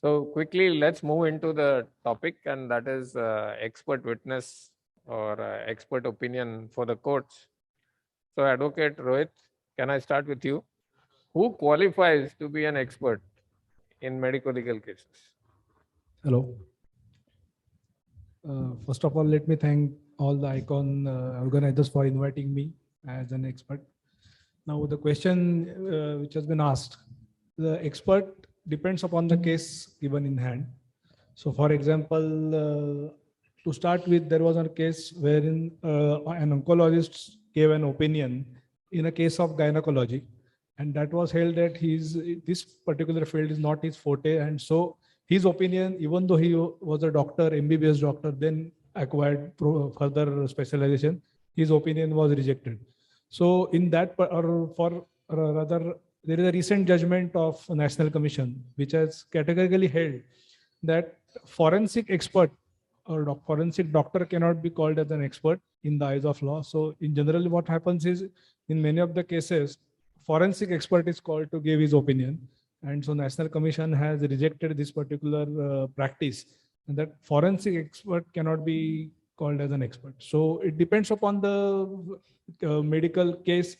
So quickly, let's move into the topic, and that is expert witness or expert opinion for the courts. So, Advocate Rohit, can I start with you? Who qualifies to be an expert in medical legal cases? Hello. First of all, let me thank all the ICON organizers for inviting me as an expert. Now, the question which has been asked, the expert depends upon the case given in hand. So, for example, to start with, there was a case wherein an oncologist gave an opinion in a case of gynecology, and that was held that this particular field is not his forte, and so his opinion, even though he was a doctor, MBBS doctor, then acquired further specialization, his opinion was rejected. So in that, rather, there is a recent judgment of National Commission, which has categorically held that forensic expert or forensic doctor cannot be called as an expert in the eyes of law. So in general, what happens is, in many of the cases, forensic expert is called to give his opinion. And so National Commission has rejected this particular practice, and that forensic expert cannot be called as an expert. So it depends upon the medical case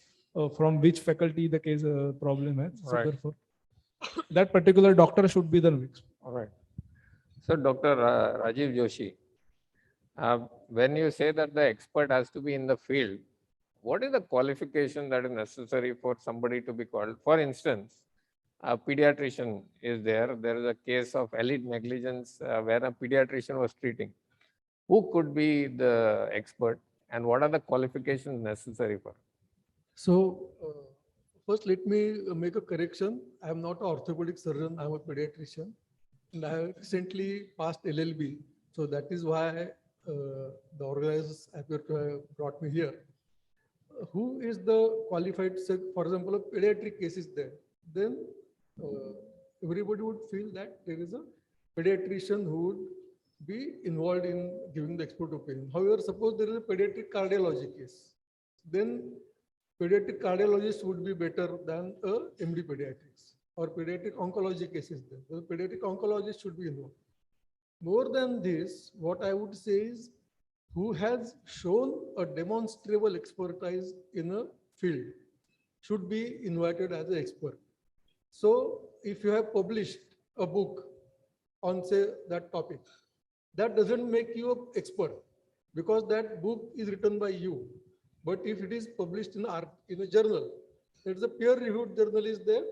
from which faculty the case problem has. So Right. therefore, that particular doctor should be the expert. All right. So, Dr. Rajiv Joshi, when you say that the expert has to be in the field, what is the qualification that is necessary for somebody to be called? For instance, a pediatrician is there. There is a case of elite negligence where a pediatrician was treating. Who could be the expert, and what are the qualifications necessary for? So, first let me make a correction. I am not an orthopedic surgeon, I am a pediatrician, and I have recently passed LLB. So that is why the organizers appear to have brought me here. Who is the qualified, for example, a pediatric case is there, then everybody would feel that there is a pediatrician who would be involved in giving the expert opinion. However, suppose there is a pediatric cardiology case, then pediatric cardiologist would be better than a MD pediatrics, or pediatric oncology cases there. The pediatric oncologist should be involved. More than this, what I would say is who has shown a demonstrable expertise in a field should be invited as an expert. So if you have published a book on, say, that topic, that doesn't make you an expert because that book is written by you. But if it is published in a journal, there is a peer-reviewed journal is there,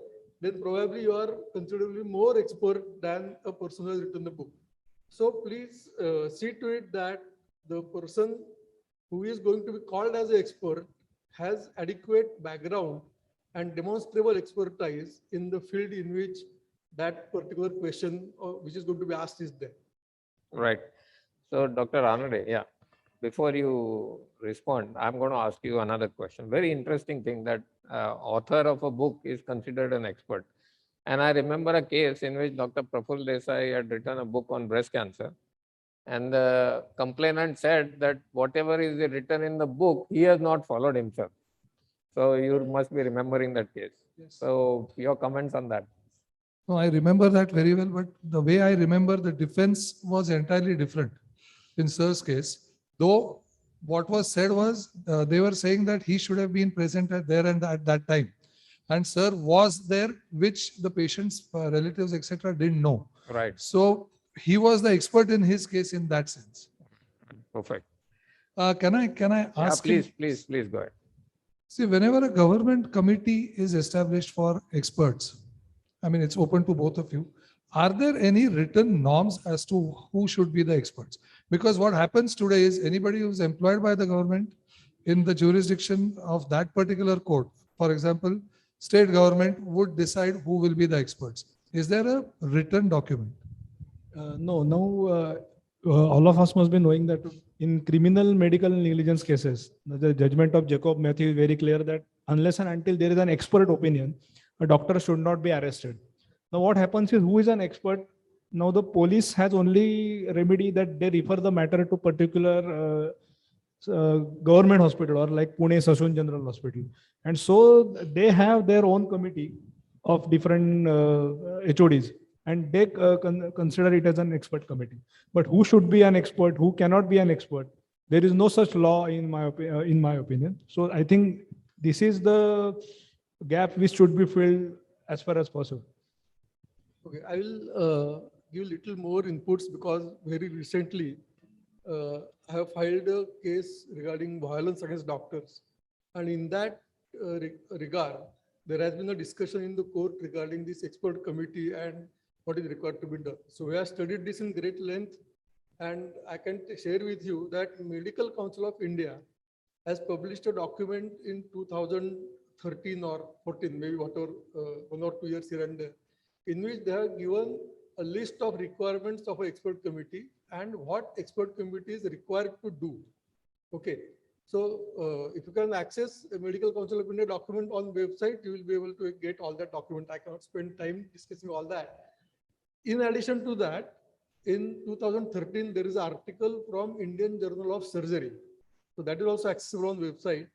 then probably you are considerably more expert than a person who has written the book. So please see to it that the person who is going to be called as an expert has adequate background and demonstrable expertise in the field in which that particular question which is going to be asked is there. Right. So, Dr. Anade, yeah, before you respond, I'm going to ask you another question. Very interesting thing that author of a book is considered an expert. And I remember a case in which Dr. Praful Desai had written a book on breast cancer. And the complainant said that whatever is written in the book, he has not followed himself. So you must be remembering that case. Yes. So your comments on that. No, I remember that very well, but the way I remember the defense was entirely different in Sir's case. Though what was said was they were saying that he should have been present there and at that time. And Sir was there, which the patient's relatives, etc., didn't know. Right. So he was the expert in his case in that sense. Perfect. Can I ask? Yeah, please go ahead. See, whenever a government committee is established for experts, I mean, it's open to both of you. Are there any written norms as to who should be the experts? Because what happens today is anybody who's employed by the government in the jurisdiction of that particular court, for example, state government would decide who will be the experts. Is there a written document? No, all of us must be knowing that in criminal medical negligence cases, the judgment of Jacob Matthew is very clear that unless and until there is an expert opinion, a doctor should not be arrested. Now what happens is, who is an expert? Now the police has only remedy that they refer the matter to particular government hospital, or like Pune Sassoon General Hospital. And so they have their own committee of different HODs. and they consider it as an expert committee. But who should be an expert, who cannot be an expert? There is no such law in my opinion. So I think this is the gap which should be filled as far as possible. Okay, I will give little more inputs because very recently I have filed a case regarding violence against doctors. And in that regard, there has been a discussion in the court regarding this expert committee and what is required to be done. So we have studied this in great length, and I can share with you that Medical Council of India has published a document in 2013 or 14, maybe whatever, 1 or 2 years here and there, in which they have given a list of requirements of an expert committee and what expert committee is required to do. Okay. So if you can access a Medical Council of India document on website, you will be able to get all that document. I cannot spend time discussing all that. In addition to that, in 2013, there is an article from Indian Journal of Surgery. So that is also accessible on website.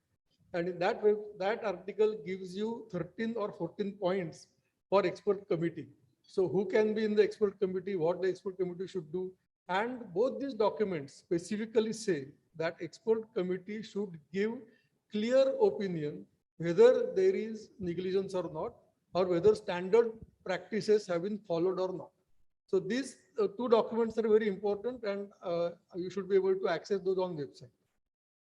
And in that article gives you 13 or 14 points for expert committee. So who can be in the expert committee, what the expert committee should do. And both these documents specifically say that expert committee should give clear opinion whether there is negligence or not, or whether standard practices have been followed or not. So these two documents are very important, and you should be able to access those on website.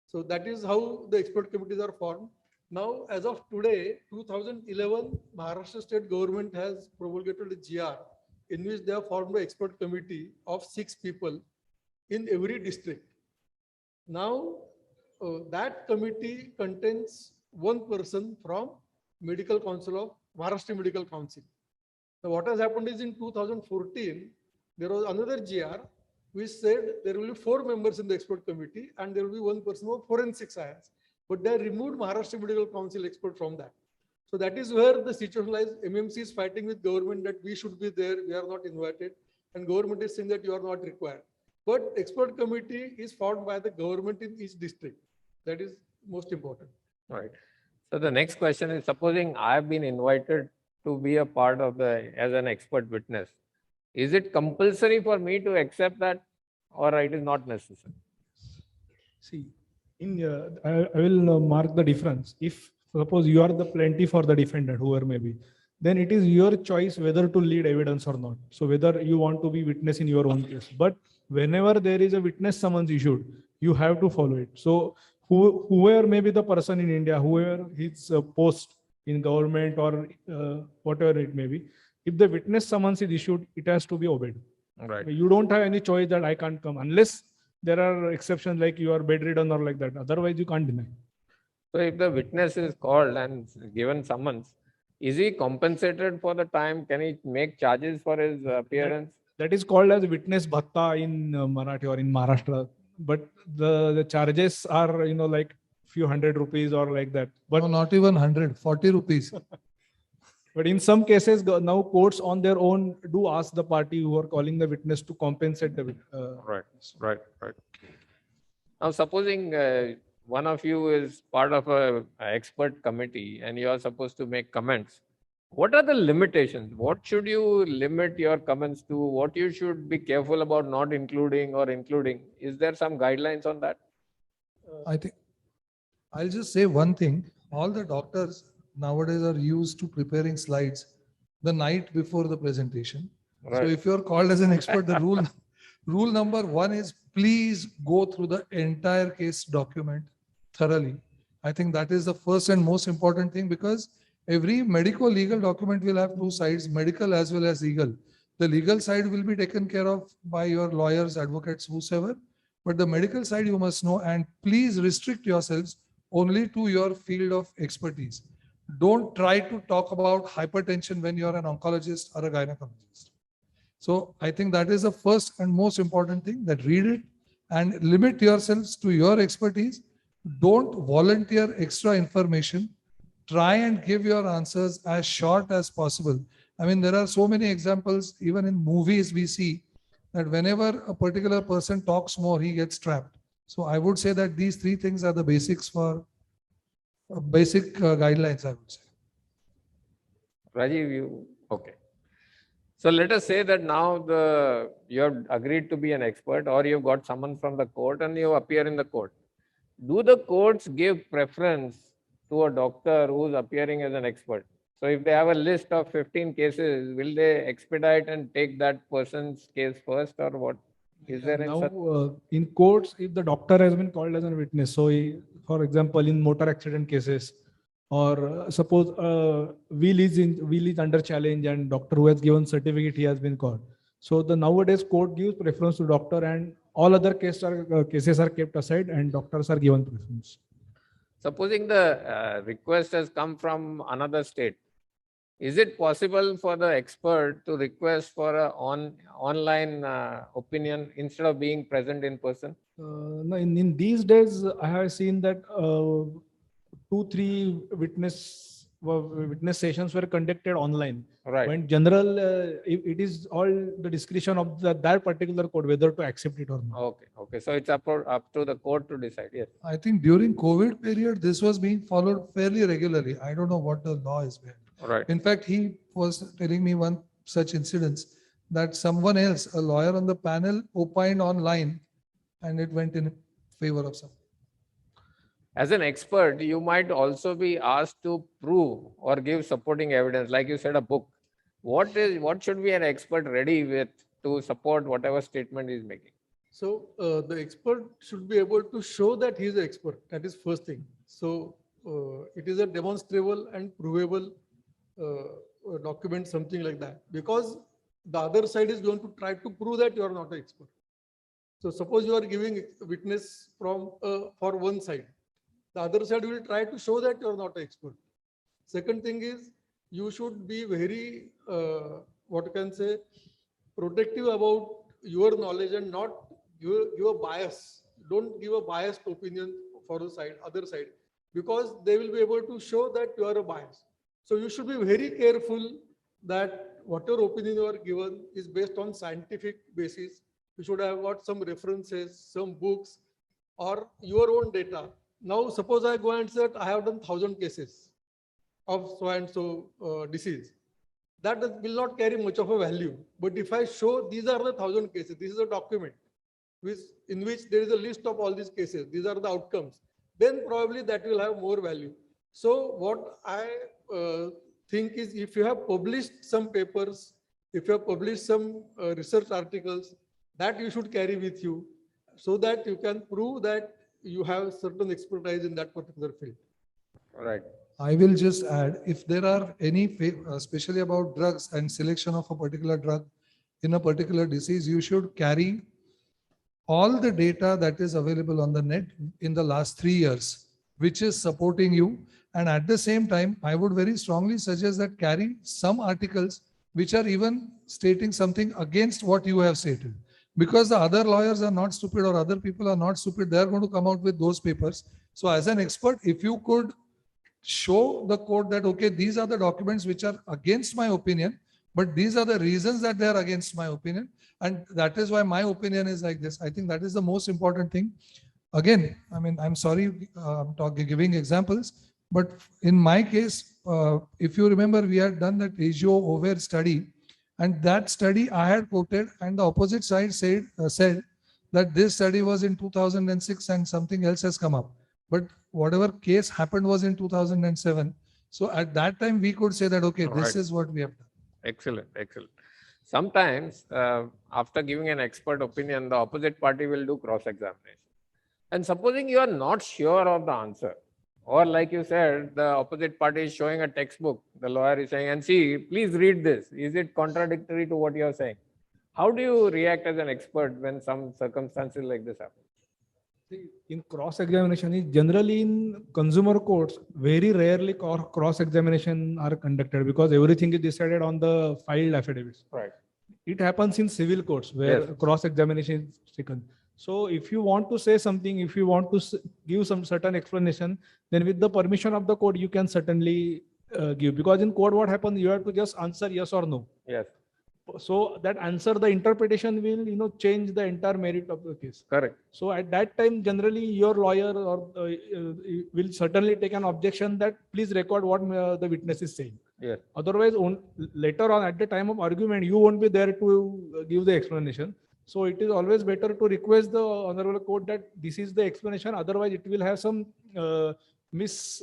So that is how the expert committees are formed. Now, as of today, 2011, Maharashtra state government has promulgated a GR in which they have formed an expert committee of 6 people in every district. Now, that committee contains 1 person from Medical Council of Maharashtra Medical Council. Now, what has happened is in 2014, there was another GR which said there will be 4 members in the expert committee and there will be 1 person of forensic science. But they removed Maharashtra Medical Council expert from that. So that is where the situation lies. MMC is fighting with government that we should be there, we are not invited, and government is saying that you are not required. But expert committee is formed by the government in each district. That is most important. Right. So the next question is, supposing I have been invited to be a part of as an expert witness, is it compulsory for me to accept that, or it is not necessary? See, I will mark the difference. If suppose you are the plaintiff or the defendant, whoever may be, then it is your choice whether to lead evidence or not. So whether you want to be witness in your own case. But whenever there is a witness summons issued, you have to follow it. So whoever may be the person in India, whoever his post in government or whatever it may be, if the witness summons is issued, it has to be obeyed. Right. You don't have any choice that I can't come unless there are exceptions like you are bedridden or like that. Otherwise, you can't deny. So if the witness is called and given summons, is he compensated for the time? Can he make charges for his appearance? That is called as witness bhatta in Marathi or in Maharashtra. But the charges are, like few hundred rupees or like that. But No, not even 100, 40 rupees. But in some cases, now courts on their own do ask the party who are calling the witness to compensate the Right. Now, supposing one of you is part of an expert committee and you are supposed to make comments, what are the limitations? What should you limit your comments to? What you should be careful about not including or including? Is there some guidelines on that? I think I'll just say one thing. All the doctors nowadays are used to preparing slides the night before the presentation. So Right. if you're called as an expert, the rule number 1 is please go through the entire case document thoroughly. I think that is the first and most important thing, because every medical legal document will have 2 sides, medical as well as legal. The legal side will be taken care of by your lawyers, advocates, whosoever. But the medical side you must know, and please restrict yourselves only to your field of expertise. Don't try to talk about hypertension when you're an oncologist or a gynecologist. So I think that is the first and most important thing, that read it and limit yourselves to your expertise. Don't volunteer extra information. Try and give your answers as short as possible. I mean, there are so many examples, even in movies we see that whenever a particular person talks more, he gets trapped. So I would say that these 3 things are the basics for basic guidelines, I would say. Rajiv, okay. So let us say that now you have agreed to be an expert, or you've got someone from the court and you appear in the court. Do the courts give preference to a doctor who's appearing as an expert? So if they have a list of 15 cases, will they expedite and take that person's case first, or what? Is there any Now, such? in courts, if the doctor has been called as a witness, so for example, in motor accident cases, or suppose wheel is under challenge and doctor who has given certificate, he has been called. So the nowadays court gives preference to doctor, and all other cases are kept aside and doctors are given preference. Supposing the request has come from another state, is it possible for the expert to request for a online opinion instead of being present in person? No, in these days, I have seen that 2-3 witness sessions were conducted online. Right. When general, it is all the discretion of that particular court whether to accept it or not. Okay. Okay. So it's up to the court to decide. Yes. I think during COVID period, this was being followed fairly regularly. I don't know what the law is behind. Right. In fact, he was telling me one such incidents that someone else, a lawyer on the panel, opined online and it went in favor of some. As an expert, you might also be asked to prove or give supporting evidence, like you said, a book. What should be an expert ready with to support whatever statement he is making? So the expert should be able to show that he is an expert. That is first thing. So it is a demonstrable and provable document, something like that, because the other side is going to try to prove that you are not an expert. So suppose you are giving witness from for one side, the other side will try to show that you are not an expert. Second thing is you should be very what you can say protective about your knowledge and not give a bias. Don't give a biased opinion for the other side, because they will be able to show that you are a bias. So you should be very careful that whatever opinion you are given is based on scientific basis. You should have got some references, some books, or your own data. Now, suppose I go and say that I have done 1,000 cases of so and so disease. That will not carry much of a value. But if I show these are the 1,000 cases, this is a document in which there is a list of all these cases, these are the outcomes, then probably that will have more value. So what I think is, if you have published some papers, if you have published some research articles, that you should carry with you so that you can prove that you have certain expertise in that particular field. Right. I will just add, if there are any, especially about drugs and selection of a particular drug in a particular disease, you should carry all the data that is available on the net in the last 3 years, which is supporting you. And at the same time, I would very strongly suggest that carry some articles which are even stating something against what you have stated. Because the other lawyers are not stupid or other people are not stupid, they are going to come out with those papers. So as an expert, if you could show the court that, okay, these are the documents which are against my opinion, but these are the reasons that they are against my opinion. And that is why my opinion is like this. I think that is the most important thing. Again, I mean, I'm sorry, I'm giving examples, but in my case, if you remember, we had done that Regio-Over study, and that study I had quoted, and the opposite side said that this study was in 2006 and something else has come up. But whatever case happened was in 2007. So at that time, we could say that, okay, this is what we have done. Excellent. Excellent. Sometimes after giving an expert opinion, the opposite party will do cross-examination. And supposing you are not sure of the answer, or like you said, the opposite party is showing a textbook, the lawyer is saying, and see, please read this. Is it contradictory to what you are saying? How do you react as an expert when some circumstances like this happen? In cross-examination, generally in consumer courts, very rarely cross-examination are conducted because everything is decided on the filed affidavits. Right. It happens in civil courts where Yes. cross-examination is taken. So if you want to say something, if you want to give some certain explanation, then with the permission of the court, you can certainly give. Because in court, what happens, you have to just answer yes or no. Yes. So that answer, the interpretation will, change the entire merit of the case. Correct. So at that time, generally your lawyer or will certainly take an objection that please record what the witness is saying. Yes. Otherwise, later on at the time of argument, you won't be there to give the explanation. So it is always better to request the honorable court that this is the explanation. Otherwise, it will have some mis.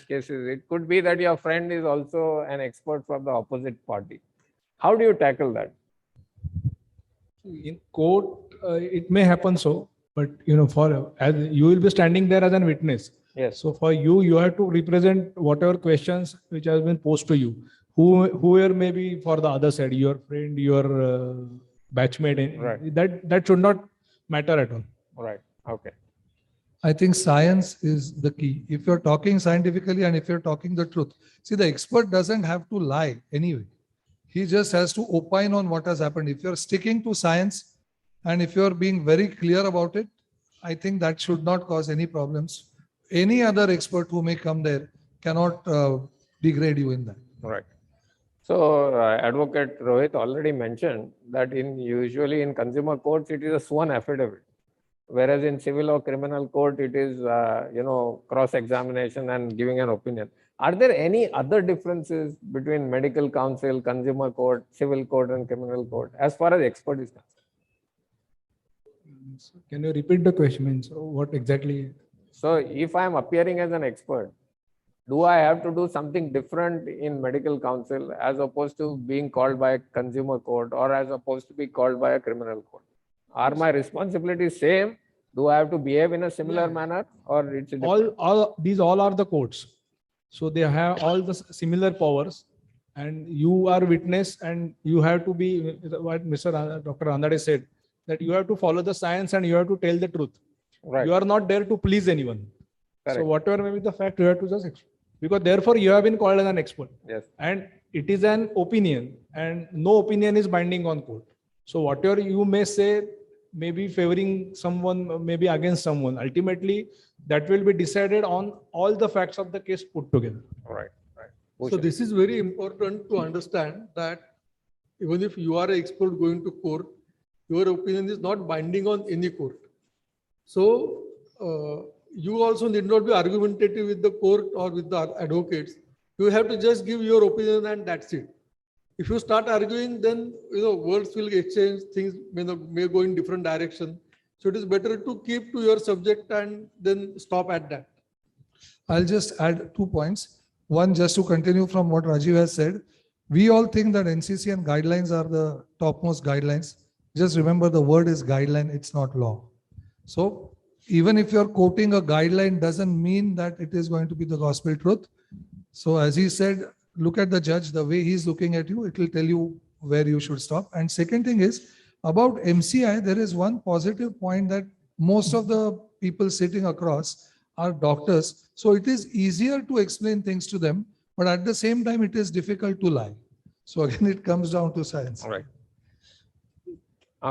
Cases, it could be that your friend is also an expert from the opposite party. How do you tackle that? In court, it may happen so, but for as you will be standing there as a witness. Yes. So for you, you have to represent whatever questions which has been posed to you. Whoever may be for the other side, your friend, your batchmate. Right. That should not matter at all. Right. Okay. I think science is the key. If you're talking scientifically and if you're talking the truth, see, the expert doesn't have to lie anyway. He just has to opine on what has happened. If you're sticking to science and if you're being very clear about it, I think that should not cause any problems. Any other expert who may come there cannot degrade you in that. Right. So Advocate Rohit already mentioned that usually in consumer courts, it is a sworn affidavit. Whereas in civil or criminal court, it is, cross-examination and giving an opinion. Are there any other differences between medical counsel, consumer court, civil court, and criminal court as far as expert is concerned? Can you repeat the question? Means what exactly? So if I am appearing as an expert, do I have to do something different in medical counsel as opposed to being called by a consumer court or as opposed to be called by a criminal court? Are my responsibilities same? Do I have to behave in a similar manner or it's a different? All are the courts. So they have all the similar powers, and you are witness, and you have to be what Dr. Andade said, that you have to follow the science and you have to tell the truth. Right. You are not there to please anyone. Correct. So whatever may be the fact, you have to just explain. Because therefore you have been called as an expert. Yes. And it is an opinion, and no opinion is binding on court. So whatever you may say, maybe favoring someone, maybe against someone, ultimately that will be decided on all the facts of the case put together. Right. So this is very important to understand that even if you are an expert going to court, your opinion is not binding on any court. So you also need not be argumentative with the court or with the advocates. You have to just give your opinion and that's it. If you start arguing, then words will exchange, things may go in different direction. So it is better to keep to your subject and then stop at that. I'll just add 2 points. One, just to continue from what Rajiv has said, we all think that NCCN guidelines are the topmost guidelines. Just remember, the word is guideline, it's not law. So even if you're quoting a guideline, doesn't mean that it is going to be the gospel truth. So as he said, look at the judge, the way he's looking at you, it will tell you where you should stop. And second thing is, about MCI, there is one positive point that most of the people sitting across are doctors. So it is easier to explain things to them, but at the same time, it is difficult to lie. So again, it comes down to science. All right.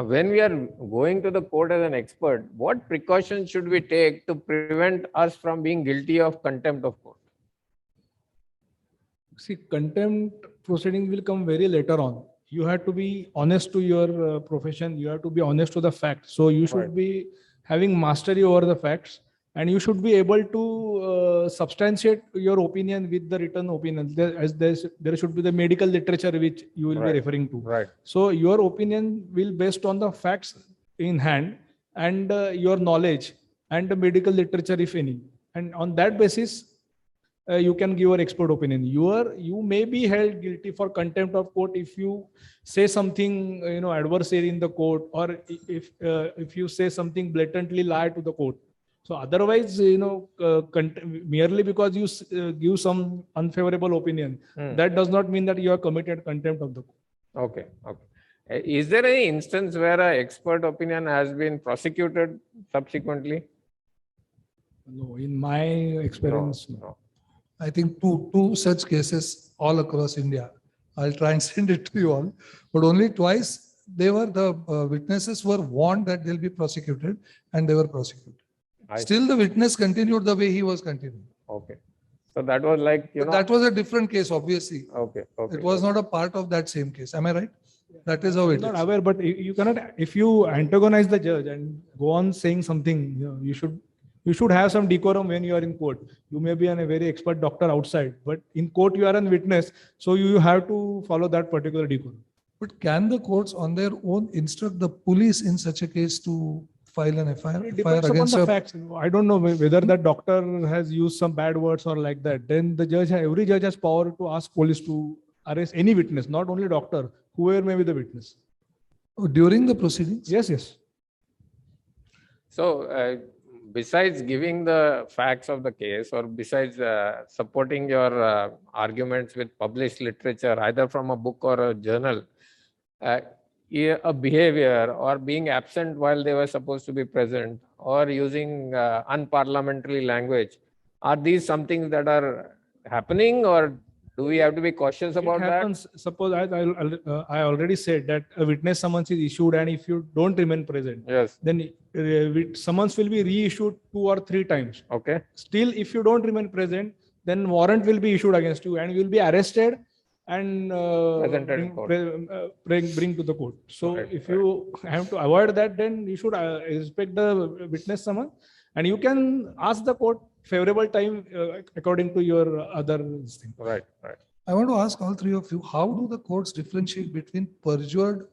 When we are going to the court as an expert, what precautions should we take to prevent us from being guilty of contempt of court? See, contempt proceeding will come very later on. You have to be honest to your profession. You have to be honest to the facts. So you should Right. be having mastery over the facts, and you should be able to substantiate your opinion with the written opinion. There should be the medical literature which you will Right. be referring to. Right. So your opinion will based on the facts in hand and your knowledge and the medical literature, if any. And on that basis, you can give your expert opinion. You may be held guilty for contempt of court if you say something adversary in the court, or if you say something blatantly lie to the court. So otherwise, merely because you give some unfavorable opinion, that does not mean that you are committed contempt of the court. Okay. Okay. Is there any instance where an expert opinion has been prosecuted subsequently? No, in my experience, no. No. I think two such cases all across India. I'll try and send it to you all, but only twice the witnesses were warned that they'll be prosecuted, and they were prosecuted. Still, the witness continued the way he was continuing. Okay. So that was like, But that was a different case, obviously. Okay. Okay. It was not a part of that same case. Am I right? That is how it I'm not is. aware, but you cannot, if you antagonize the judge and go on saying something, you should have some decorum when you are in court. You may be a very expert doctor outside, but in court you are a witness, so you have to follow that particular decorum. But can the courts on their own instruct the police in such a case to file an FIR It depends upon against the a facts. I don't know whether that doctor has used some bad words or like that. Then the judge, every judge has power to ask police to arrest any witness, not only doctor, whoever may be the witness. during the proceedings? Yes. So, besides giving the facts of the case, or besides supporting your arguments with published literature, either from a book or a journal, a behavior or being absent while they were supposed to be present, or using unparliamentary language, are these some things that are happening, or do we have to be cautious about It that? happens. Suppose I already said that a witness summons is issued, and if you don't remain present, Yes. then summons will be reissued 2 or 3 times. Okay. Still, if you don't remain present, then warrant will be issued against you, and you will be arrested and Presented in court. bring to the court. So Right, if you have to avoid that, then you should respect the witness summons, and you can ask the court favorable time according to your other thing. Right. Right. I want to ask all three of you, how do the courts differentiate between perjured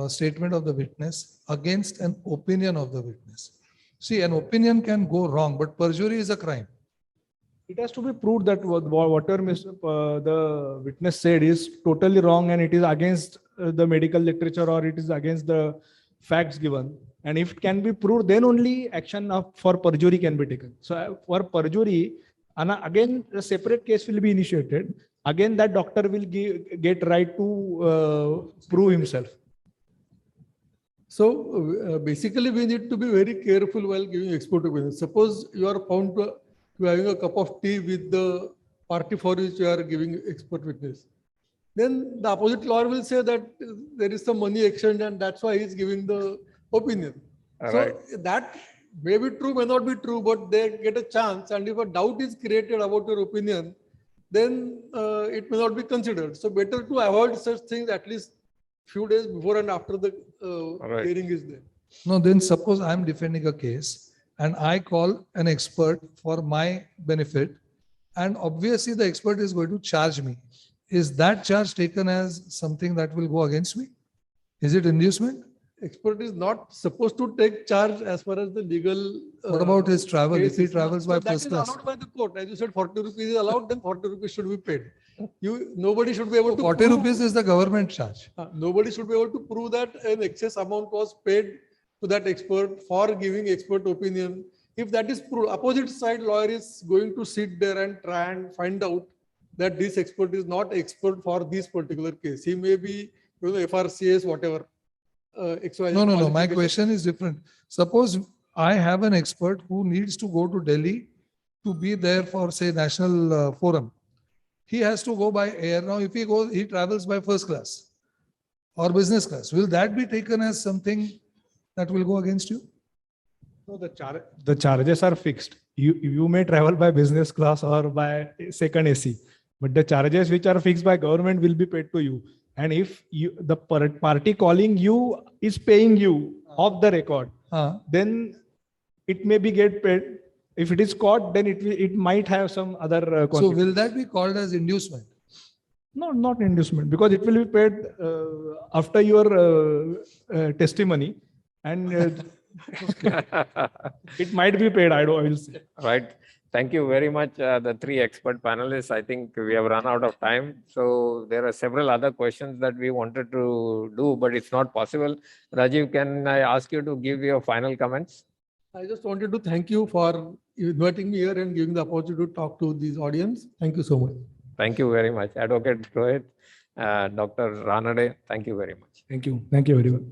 statement of the witness against an opinion of the witness? See, an opinion can go wrong, but perjury is a crime. It has to be proved that whatever the witness said is totally wrong, and it is against the medical literature, or it is against the facts given. And if it can be proved, then only action for perjury can be taken. So for perjury, again, a separate case will be initiated. Again, that doctor will get right to prove himself. So basically, we need to be very careful while giving expert opinion. Suppose you are found to be having a cup of tea with the party for which you are giving expert witness. Then the opposite lawyer will say that there is some money exchange, and that's why he is giving the opinion. Right. So that may be true, may not be true, but they get a chance. And if a doubt is created about your opinion, then it may not be considered. So better to avoid such things at least few days before and after the Right. hearing is there. No, then suppose I'm defending a case and I call an expert for my benefit, and obviously the expert is going to charge me. Is that charge taken as something that will go against me? Is it inducement? Expert is not supposed to take charge as far as the legal. What about his travel? If case he is- travels by So that first is class? allowed by the court. As you said, 40 rupees is allowed, then 40 rupees should be paid. Nobody should be able to. 40 prove- rupees is the government charge. Nobody should be able to prove that an excess amount was paid to that expert for giving expert opinion. If that is proved, opposite side lawyer is going to sit there and try and find out that this expert is not expert for this particular case. He may be, FRCS, whatever. XYZ No. My qualification. question is different. Suppose I have an expert who needs to go to Delhi to be there for, say, national forum. He has to go by air. Now, if he goes, he travels by first class or business class. Will that be taken as something that will go against you? No, the charges are fixed. You may travel by business class or by second AC, but the charges which are fixed by government will be paid to you. And if the party calling you is paying you off the record, then it may be get paid. If it is caught, then it might have some other So consequences. will that be called as inducement? No, not inducement, because it will be paid after your testimony, and it might be paid. I will say. Right. Thank you very much, the three expert panelists. I think we have run out of time. So there are several other questions that we wanted to do, but it's not possible. Rajiv, can I ask you to give your final comments? I just wanted to thank you for inviting me here and giving the opportunity to talk to this audience. Thank you so much. Thank you very much. Advocate Rohit, Dr. Ranade, thank you very much. Thank you. Thank you very much.